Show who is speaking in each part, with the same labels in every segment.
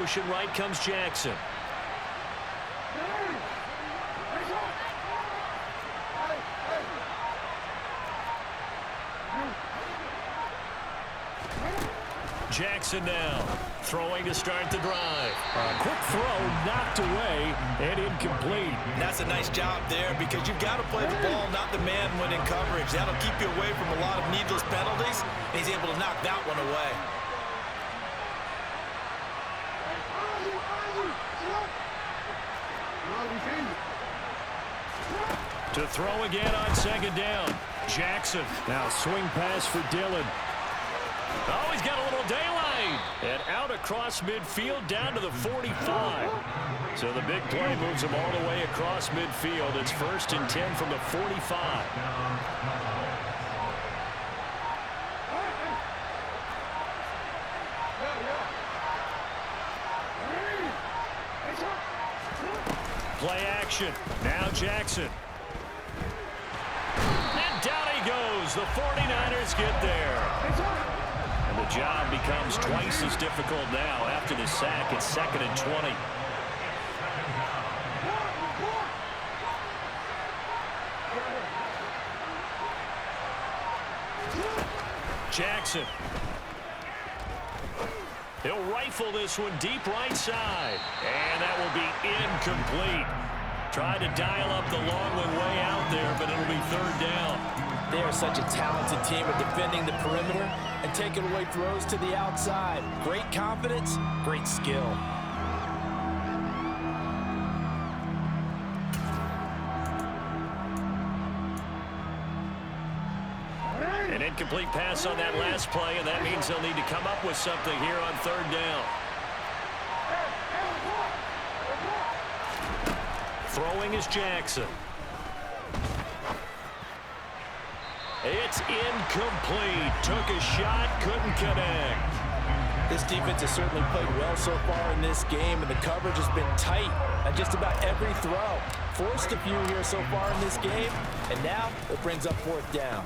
Speaker 1: motion right comes Jackson. Jackson now throwing to start the drive. Quick throw knocked away and incomplete.
Speaker 2: That's a nice job there because you've got to play the ball, not the man when in coverage. That'll keep you away from a lot of needless penalties. And he's able to knock that one away.
Speaker 1: To throw again on second down. Jackson now swing pass for Dillon. Oh, he's got a little daylight. And out across midfield down to the 45. So the big play moves him all the way across midfield. It's 1st and 10 from the 45. Play action. Now Jackson. And down he goes. The 49ers get there. The job becomes twice as difficult now after the sack. It's 2nd and 20. Jackson. He'll rifle this one deep right side. And that will be incomplete. Tried to dial up the long one way out there, but it'll be 3rd down.
Speaker 2: They are such a talented team at defending the perimeter and taking away throws to the outside. Great confidence, great skill.
Speaker 1: An incomplete pass on that last play, and that means they'll need to come up with something here on 3rd down. Throwing is Jackson. It's incomplete. Took a shot, couldn't connect.
Speaker 2: This defense has certainly played well so far in this game, and the coverage has been tight on just about every throw. Forced a few here so far in this game, and now it brings up 4th down.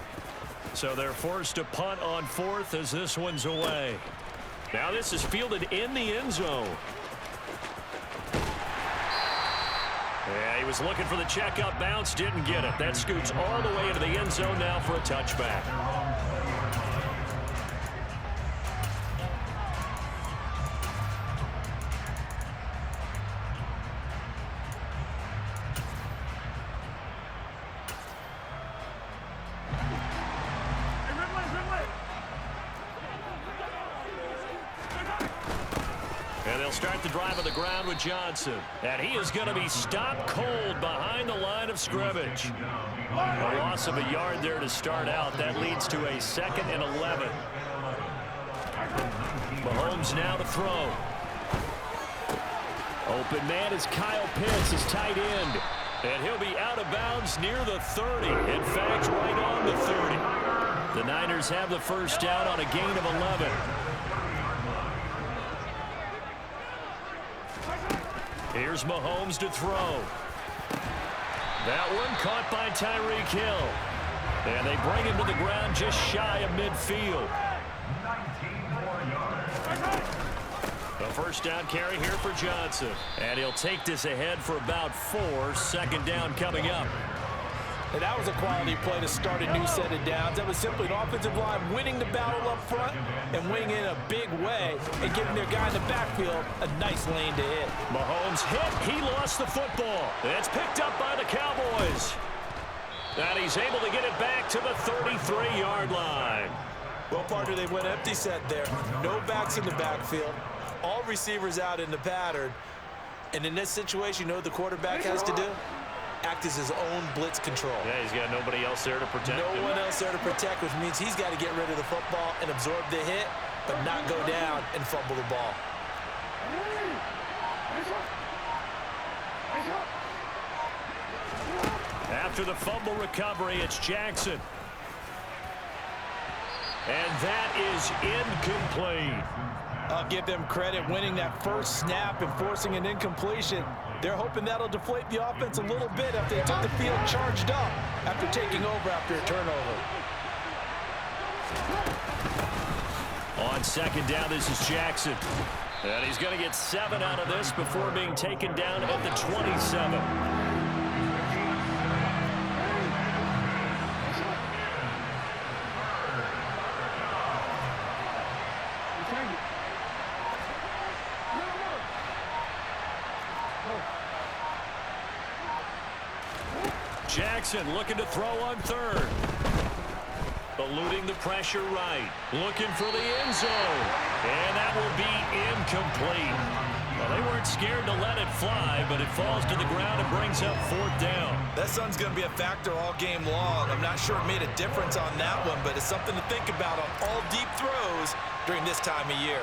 Speaker 1: So they're forced to punt on 4th as this one's away. Now this is fielded in the end zone. Yeah, he was looking for the checkup bounce, didn't get it. That scoots all the way into the end zone now for a touchback. And they'll start the drive on the ground with Johnson. And he is going to be stopped cold behind the line of scrimmage. A loss of a yard there to start out. That leads to a 2nd and 11. Mahomes now to throw. Open man is Kyle Pitts, his tight end. And he'll be out of bounds near the 30. In fact, right on the 30. The Niners have the first down on a gain of 11. Here's Mahomes to throw. That one caught by Tyreek Hill. And they bring him to the ground just shy of midfield. The first down carry here for Johnson. And he'll take this ahead for about 4. 2nd down coming up.
Speaker 2: And that was a quality play to start a new set of downs. That was simply an offensive line winning the battle up front and winning in a big way and giving their guy in the backfield a nice lane to hit.
Speaker 1: Mahomes hit. He lost the football. It's picked up by the Cowboys. And he's able to get it back to the 33-yard line.
Speaker 2: Well, partner, they went empty set there. No backs in the backfield. All receivers out in the pattern. And in this situation, you know what the quarterback has to do? Act as his own blitz control.
Speaker 1: Yeah, he's got nobody else there to protect him.
Speaker 2: No one else there to protect, which means he's got to get rid of the football and absorb the hit, but not go down and fumble the ball.
Speaker 1: After the fumble recovery, it's Jackson. And that is incomplete.
Speaker 2: I'll give them credit winning that first snap and forcing an incompletion. They're hoping that'll deflate the offense a little bit after they took the field charged up after taking over after a turnover.
Speaker 1: On 2nd down, this is Jackson. And he's going to get 7 out of this before being taken down at the 27. Jackson looking to throw on third. Eluding the pressure right. Looking for the end zone. And that will be incomplete. Well, they weren't scared to let it fly, but it falls to the ground and brings up 4th down.
Speaker 2: That sun's going to be a factor all game long. I'm not sure it made a difference on that one, but it's something to think about on all deep throws during this time of year.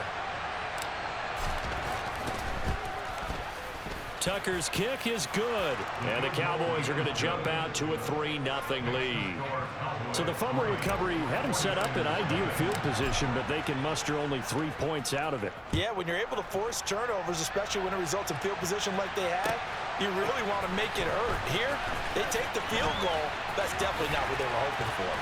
Speaker 1: Tucker's kick is good, and the Cowboys are going to jump out to a 3-0 lead. So the fumble recovery had them set up in ideal field position, but they can muster only 3 points out of it.
Speaker 2: Yeah, when you're able to force turnovers, especially when it results in field position like they had, you really want to make it hurt. Here, they take the field goal. That's definitely not what they were hoping for.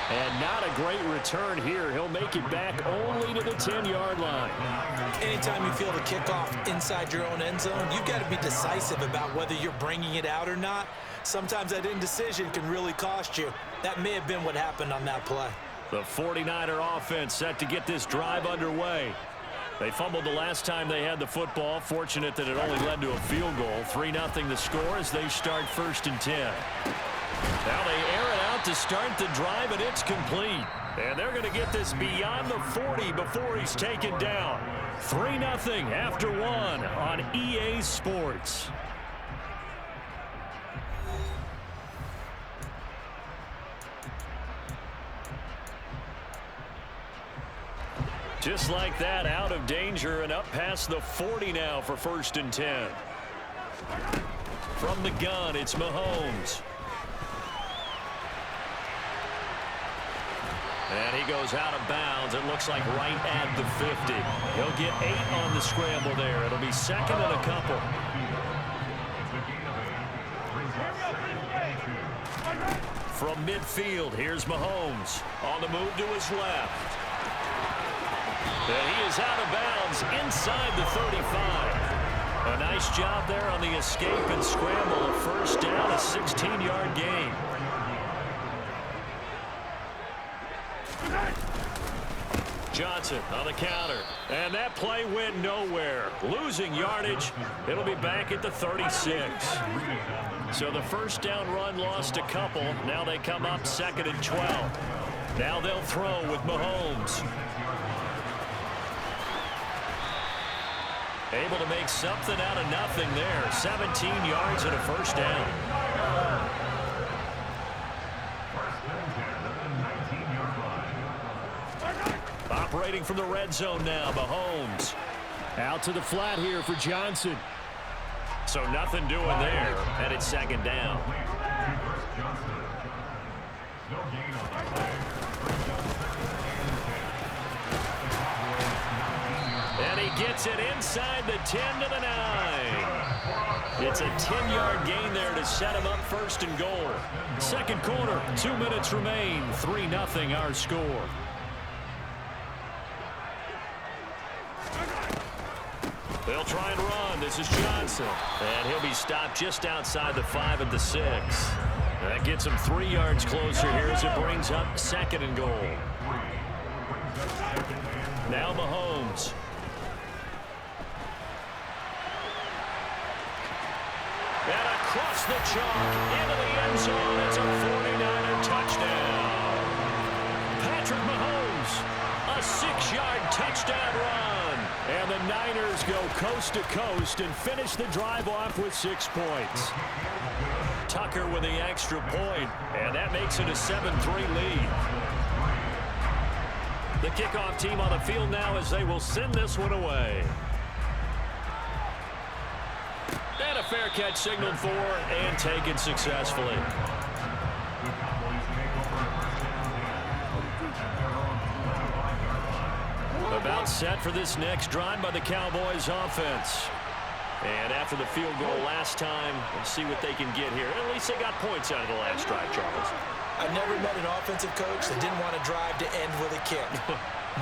Speaker 1: And not a great return here. He'll make it back only to the 10-yard line.
Speaker 2: Anytime you feel the kickoff inside your own end zone, you've got to be decisive about whether you're bringing it out or not. Sometimes that indecision can really cost you. That may have been what happened on that play.
Speaker 1: The 49er offense set to get this drive underway. They fumbled the last time they had the football. Fortunate that it only led to a field goal. 3-0 the score as they start 1st and 10. Now they air it out to start the drive, and it's complete. And they're going to get this beyond the 40 before he's taken down. 3-0 after 1 on EA Sports. Just like that, out of danger and up past the 40 now for 1st and 10. From the gun, it's Mahomes. And he goes out of bounds. It looks like right at the 50. He'll get 8 on the scramble there. It'll be 2nd and a couple. From midfield, here's Mahomes. On the move to his left. And he is out of bounds inside the 35. A nice job there on the escape and scramble. A 1st down, a 16-yard gain. Johnson on the counter. And that play went nowhere. Losing yardage. It'll be back at the 36. So the 1st down run lost a couple. Now they come up 2nd and 12. Now they'll throw with Mahomes. Able to make something out of nothing there. 17 yards and a 1st down. Operating from the red zone now, Mahomes. Out to the flat here for Johnson. So nothing doing there, and it's 2nd down. And he gets it inside the 10 to the 9. It's a 10-yard gain there to set him up 1st and goal. 2nd quarter, 2 minutes remain. 3-0 our score. They'll try and run. This is Johnson. And he'll be stopped just outside the 5 at the 6. That gets him 3 yards closer here as it brings up 2nd and goal. Now Mahomes. And across the chalk into the end zone. It's a 49er touchdown. Patrick Mahomes, a 6-yard touchdown run. And the Niners go coast to coast and finish the drive off with 6 points. Tucker with the extra point, and that makes it a 7-3 lead. The kickoff team on the field now as they will send this one away. And a fair catch signaled for and taken successfully. About set for this next drive by the Cowboys offense. And after the field goal last time, let's see what they can get here. At least they got points out of the last drive, Charles.
Speaker 2: I've never met an offensive coach that didn't want to drive to end with a kick.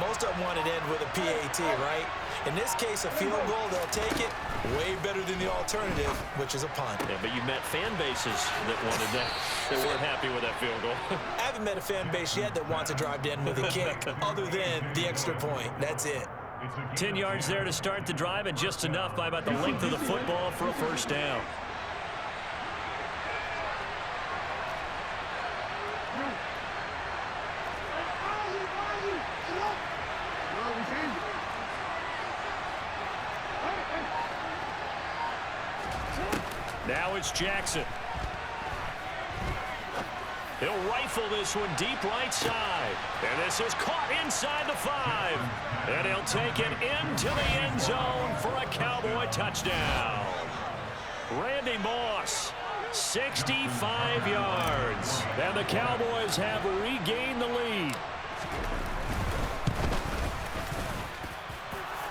Speaker 2: Most of them want to end with a PAT, right? In this case, a field goal, they'll take it way better than the alternative, which is a punt.
Speaker 1: Yeah, but you met fan bases that wanted that. They weren't happy with that field goal.
Speaker 2: I haven't met a fan base yet that wants to drive to end with a kick, other than the extra point. That's it.
Speaker 1: 10 yards there to start the drive, and just enough by about the length of the football for a first down. Now it's Jackson. He'll rifle this one deep right side. And this is caught inside the 5. And he'll take it into the end zone for a Cowboy touchdown. Randy Moss, 65 yards. And the Cowboys have regained the lead.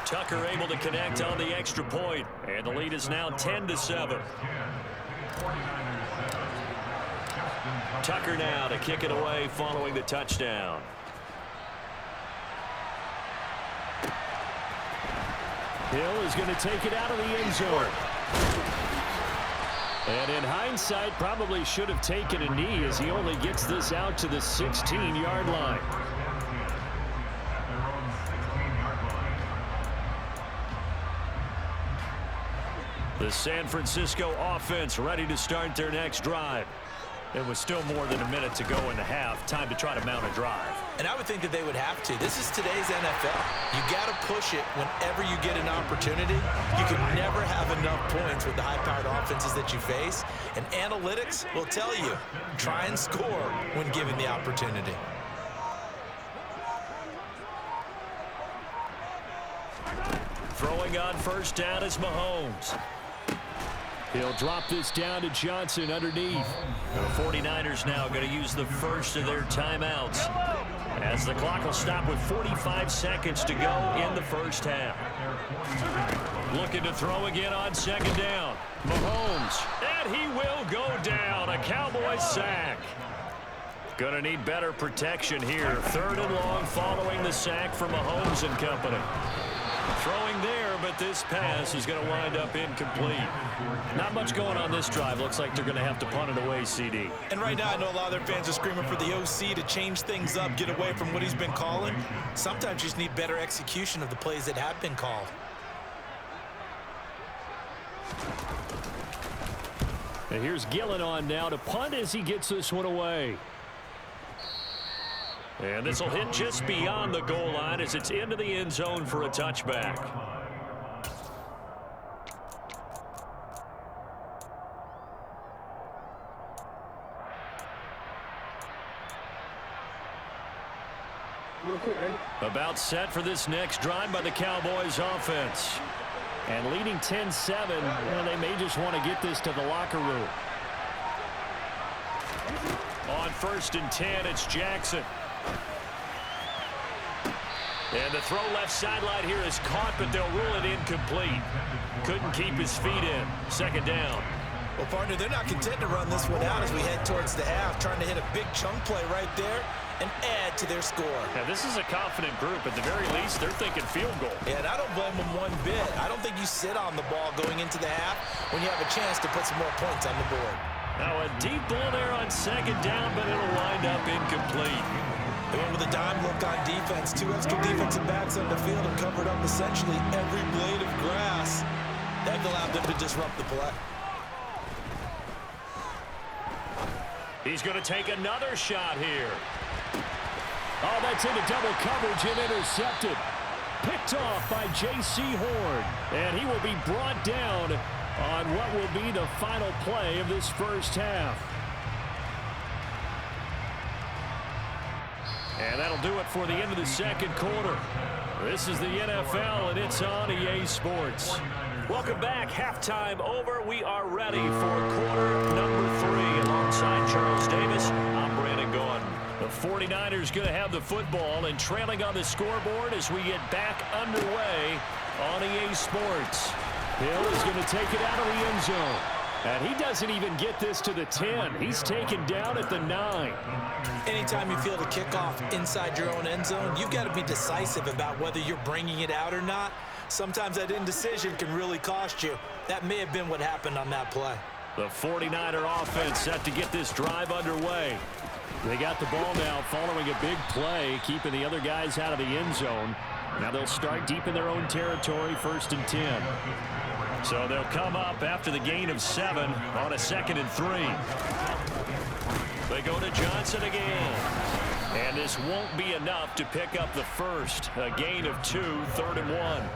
Speaker 1: Tucker able to connect on the extra point. And the lead is now 10-7. Tucker now to kick it away following the touchdown. Hill is going to take it out of the end zone. And in hindsight, probably should have taken a knee as he only gets this out to the 16-yard line. The San Francisco offense ready to start their next drive. It was still more than a minute to go in the half. Time to try to mount a drive.
Speaker 2: And I would think that they would have to. This is today's NFL. You got to push it whenever you get an opportunity. You can never have enough points with the high-powered offenses that you face. And analytics will tell you, try and score when given the opportunity.
Speaker 1: Throwing on first down is Mahomes. He'll drop this down to Johnson underneath. The 49ers now going to use the first of their timeouts, as the clock will stop with 45 seconds to go in the first half. Looking to throw again on second down. Mahomes, and he will go down. A Cowboys sack. Going to need better protection here. 3rd and long following the sack from Mahomes and company. Throwing there, but this pass is going to wind up incomplete. Not much going on this drive. Looks like they're going to have to punt it away, CD.
Speaker 2: And right now, I know a lot of their fans are screaming for the OC to change things up, get away from what he's been calling. Sometimes you just need better execution of the plays that have been called.
Speaker 1: And here's Gillen on now to punt as he gets this one away. And this will hit just beyond the goal line as it's into the end zone for a touchback. About set for this next drive by the Cowboys offense. And leading 10-7, well, they may just want to get this to the locker room. On 1st and 10, it's Jackson. And the throw left sideline here is caught, but they'll rule it incomplete. Couldn't keep his feet in. 2nd down.
Speaker 2: Well, partner, they're not content to run this one out as we head towards the half, trying to hit a big chunk play right there and add to their score.
Speaker 1: Yeah, this is a confident group. At the very least, they're thinking field goal.
Speaker 2: Yeah, and I don't blame them one bit. I don't think you sit on the ball going into the half when you have a chance to put some more points on the board.
Speaker 1: Now a deep ball there on 2nd down, but it'll wind up incomplete.
Speaker 2: They went with a dime look on defense. 2 extra defensive backs on the field and covered up essentially every blade of grass. That allowed them to disrupt the play.
Speaker 1: He's going to take another shot here. Oh, that's into double coverage and intercepted. Picked off by J.C. Horn. And he will be brought down on what will be the final play of this first half. And that'll do it for the end of the 2nd quarter. This is the NFL, and it's on EA Sports. Welcome back. Halftime over. We are ready for quarter number 3. Alongside Charles Davis, I'm Brandon Gaughan. The 49ers going to have the football and trailing on the scoreboard as we get back underway on EA Sports. Hill is going to take it out of the end zone. And he doesn't even get this to the 10. He's taken down at the 9.
Speaker 2: Anytime you field a kickoff inside your own end zone, you've got to be decisive about whether you're bringing it out or not. Sometimes that indecision can really cost you. That may have been what happened on that play.
Speaker 1: The 49er offense set to get this drive underway. They got the ball now following a big play, keeping the other guys out of the end zone. Now they'll start deep in their own territory, 1st and 10. So they'll come up after the gain of 7 on a 2nd and 3. They go to Johnson again. And this won't be enough to pick up the first. A gain of 2, 3rd and 1.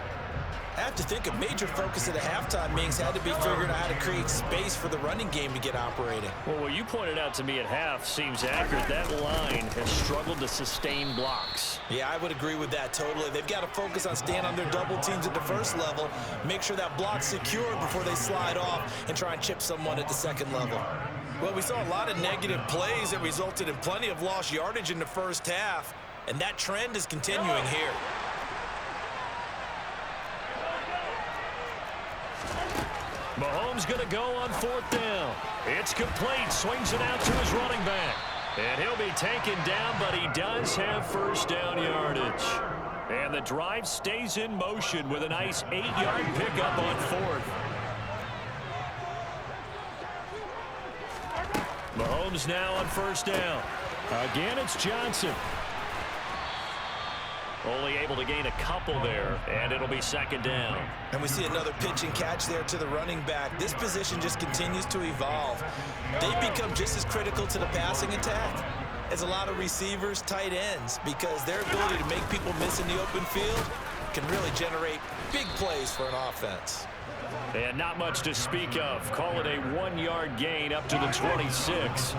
Speaker 2: I have to think a major focus at the halftime meetings had to be figuring out how to create space for the running game to get operating.
Speaker 1: Well, what you pointed out to me at half seems accurate. That line has struggled to sustain blocks.
Speaker 2: Yeah, I would agree with that totally. They've got to focus on staying on their double teams at the first level, make sure that block's secured before they slide off and try and chip someone at the second level. Well, we saw a lot of negative plays that resulted in plenty of lost yardage in the first half, and that trend is continuing here.
Speaker 1: Mahomes going to go on 4th down. It's complete. Swings it out to his running back. And he'll be taken down, but he does have 1st down yardage. And the drive stays in motion with a nice 8-yard pickup on 4th. Mahomes now on 1st down. Again, it's Johnson. Only able to gain a couple there, and it'll be 2nd down.
Speaker 2: And we see another pitch and catch there to the running back. This position just continues to evolve. They become just as critical to the passing attack as a lot of receivers, tight ends, because their ability to make people miss in the open field can really generate big plays for an offense.
Speaker 1: And not much to speak of. Call it a 1-yard gain up to the 26.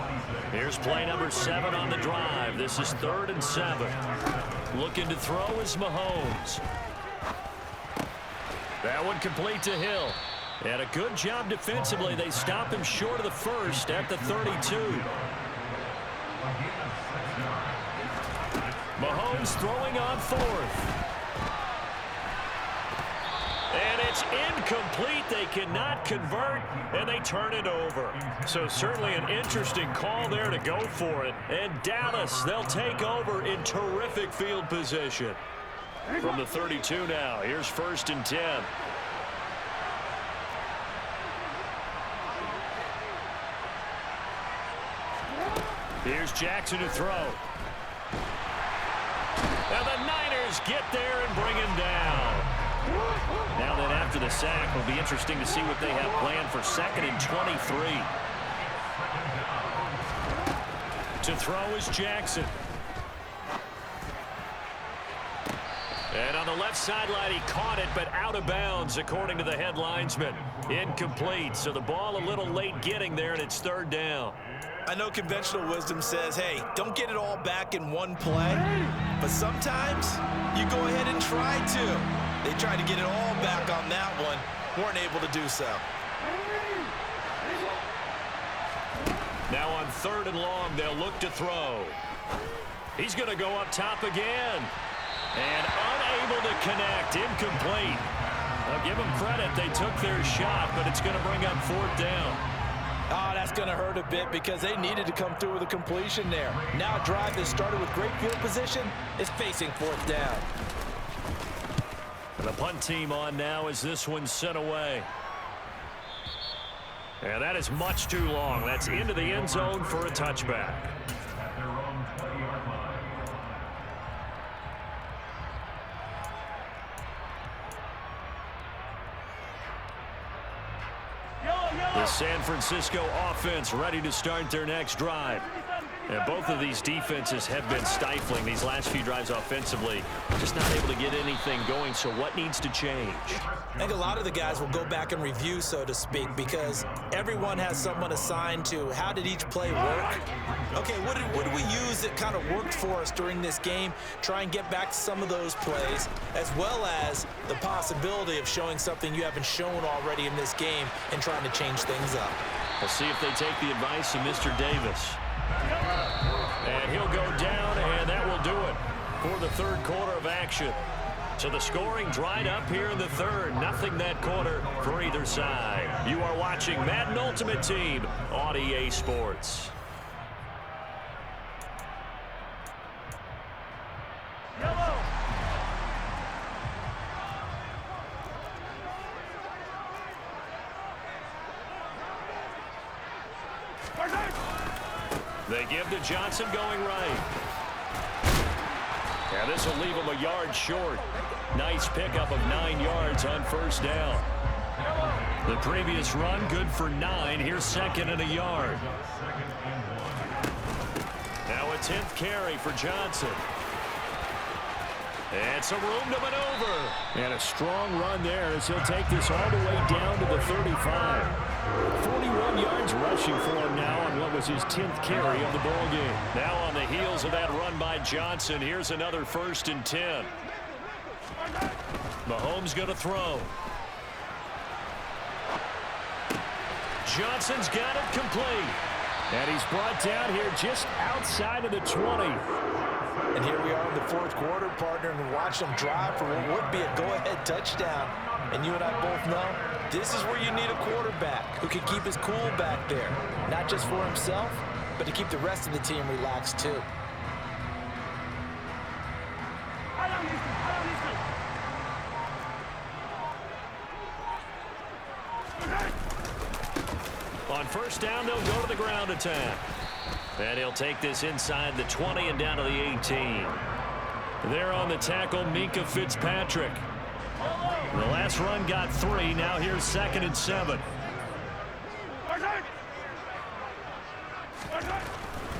Speaker 1: Here's play number 7 on the drive. This is 3rd and 7. Looking to throw is Mahomes. That one complete to Hill. And a good job defensively. They stop him short of the first at the 32. Mahomes throwing on 4th. And it's incomplete. They cannot convert, and they turn it over. So certainly an interesting call there to go for it. And Dallas, they'll take over in terrific field position. From the 32 now, here's 1st and 10. Here's Jackson to throw. And the Niners get there and bring him down. Now that after the sack, will be interesting to see what they have planned for 2nd and 23. To throw is Jackson. And on the left sideline, he caught it, but out of bounds, according to the head linesman. Incomplete, so the ball a little late getting there, and it's 3rd down.
Speaker 2: I know conventional wisdom says, hey, don't get it all back in one play, but sometimes you go ahead and try to. They tried to get it all back on that one, weren't able to do so.
Speaker 1: Now on 3rd and long, they'll look to throw. He's going to go up top again. And unable to connect, incomplete. I'll give them credit, they took their shot, but it's going to bring up 4th down.
Speaker 2: Oh, that's going to hurt a bit because they needed to come through with a completion there. Now a drive that started with great field position is facing 4th down.
Speaker 1: The punt team on now as this one's sent away. And that is much too long. That's into the end zone for a touchback. The San Francisco offense ready to start their next drive. And both of these defenses have been stifling these last few drives offensively. Just not able to get anything going, so what needs to change?
Speaker 2: I think a lot of the guys will go back and review, so to speak, because everyone has someone assigned to how did each play work. Okay, what did we use that kind of worked for us during this game? Try and get back to some of those plays, as well as the possibility of showing something you haven't shown already in this game and trying to change things up.
Speaker 1: We'll see if they take the advice of Mr. Davis. And he'll go down, and that will do it for the 3rd quarter of action. So the scoring dried up here in the 3rd. Nothing that quarter for either side. You are watching Madden Ultimate Team on EA Sports. They give to Johnson going right. And this will leave him a yard short. Nice pickup of 9 yards on first down. The previous run, good for 9. Here's second and a yard. Now a 10th carry for Johnson. And some room to maneuver. And a strong run there as he'll take this all the way down to the 35. 41 yards rushing for him now on what was his 10th carry of the ball game. Now on the heels of that run by Johnson, here's another 1st and 10. Mahomes going to throw. Johnson's got it complete. And he's brought down here just outside of the 20.
Speaker 2: And here we are in the 4th quarter, partner, and watch them drive for what would be a go-ahead touchdown. And you and I both know this is where you need a quarterback who can keep his cool back there. Not just for himself, but to keep the rest of the team relaxed too.
Speaker 1: On first down, they'll go to the ground attack. And he'll take this inside the 20 and down to the 18. There on the tackle, Minkah Fitzpatrick. The last run got 3. Now here's 2nd and 7.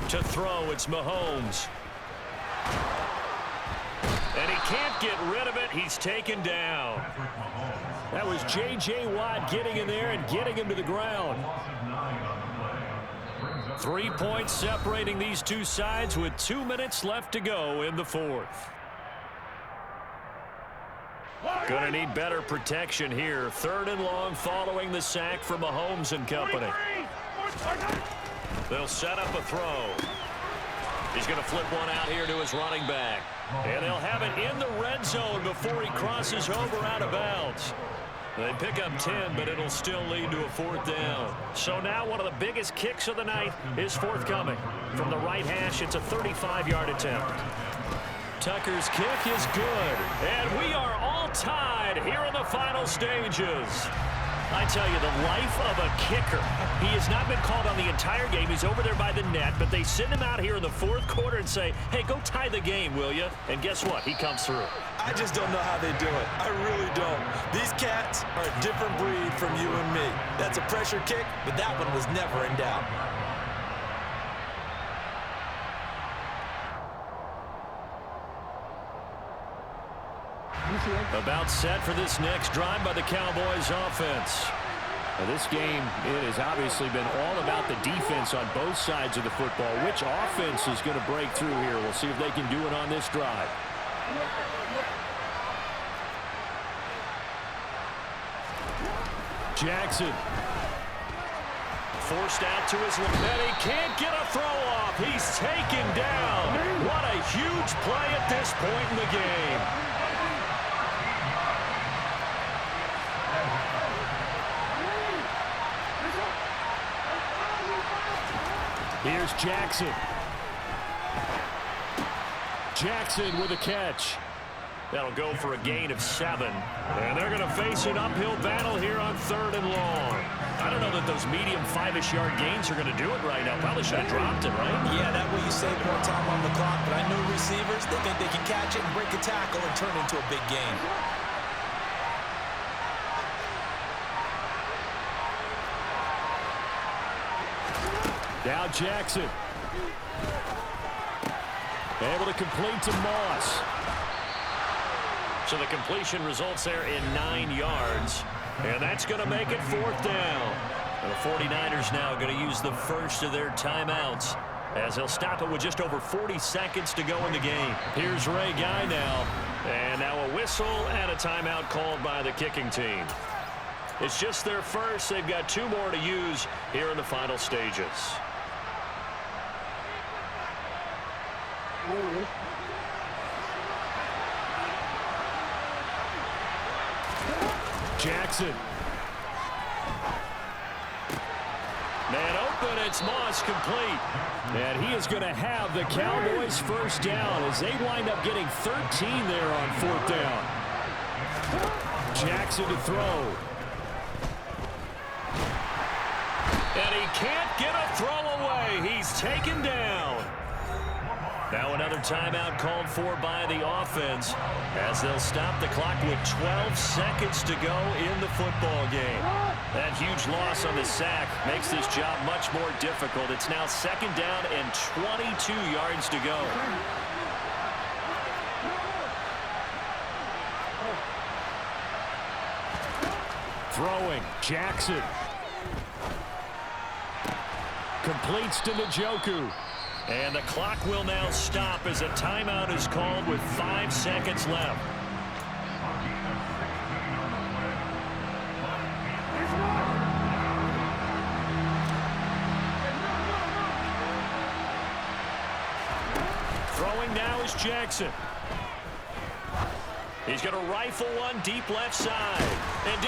Speaker 1: To throw, it's Mahomes. And he can't get rid of it. He's taken down. That was J.J. Watt getting in there and getting him to the ground. 3 points separating these two sides with 2 minutes left to go in the 4th. Gonna need better protection here. 3rd and long following the sack from Mahomes and company. They'll set up a throw. He's going to flip one out here to his running back. And they'll have it in the red zone before he crosses over out of bounds. They pick up 10, but it'll still lead to a 4th down. So now one of the biggest kicks of the night is forthcoming. From the right hash, it's a 35-yard attempt. Tucker's kick is good. And we are all tied here in the final stages. I tell you, the life of a kicker. He has not been called on the entire game. He's over there by the net, but they send him out here in the 4th quarter and say, hey, go tie the game, will you? And guess what? He comes through.
Speaker 2: I just don't know how they do it. I really don't. These cats are a different breed from you and me. That's a pressure kick, but that one was never in doubt.
Speaker 1: About set for this next drive by the Cowboys offense. Now this game, it has obviously been all about the defense on both sides of the football. Which offense is going to break through here? We'll see if they can do it on this drive. Jackson. Forced out to his left. And he can't get a throw off. He's taken down. What a huge play at this point in the game. Here's Jackson. Jackson with a catch. That'll go for a gain of 7. And they're going to face an uphill battle here on 3rd and long. I don't know that those medium 5-ish yard gains are going to do it right now. Probably should have dropped it, right?
Speaker 2: Yeah, that way you save more time on the clock. But I know receivers, they think they can catch it and break a tackle and turn it into a big game.
Speaker 1: Now Jackson. Able to complete to Moss. So the completion results there in 9 yards. And that's going to make it 4th down. And the 49ers now going to use the first of their timeouts as they'll stop it with just over 40 seconds to go in the game. Here's Ray Guy now. And now a whistle and a timeout called by the kicking team. It's just their first. They've got 2 more to use here in the final stages. Jackson. Man open, it's Moss complete. And he is going to have the Cowboys first down as they wind up getting 13 there on 4th down. Jackson to throw. And he can't get a throw away. He's taken down. Now another timeout called for by the offense as they'll stop the clock with 12 seconds to go in the football game. That huge loss on the sack makes this job much more difficult. It's now 2nd down and 22 yards to go. Throwing, Jackson. Completes to Njoku. And the clock will now stop as a timeout is called with 5 seconds left. Throwing now is Jackson. He's going to rifle one deep left side. And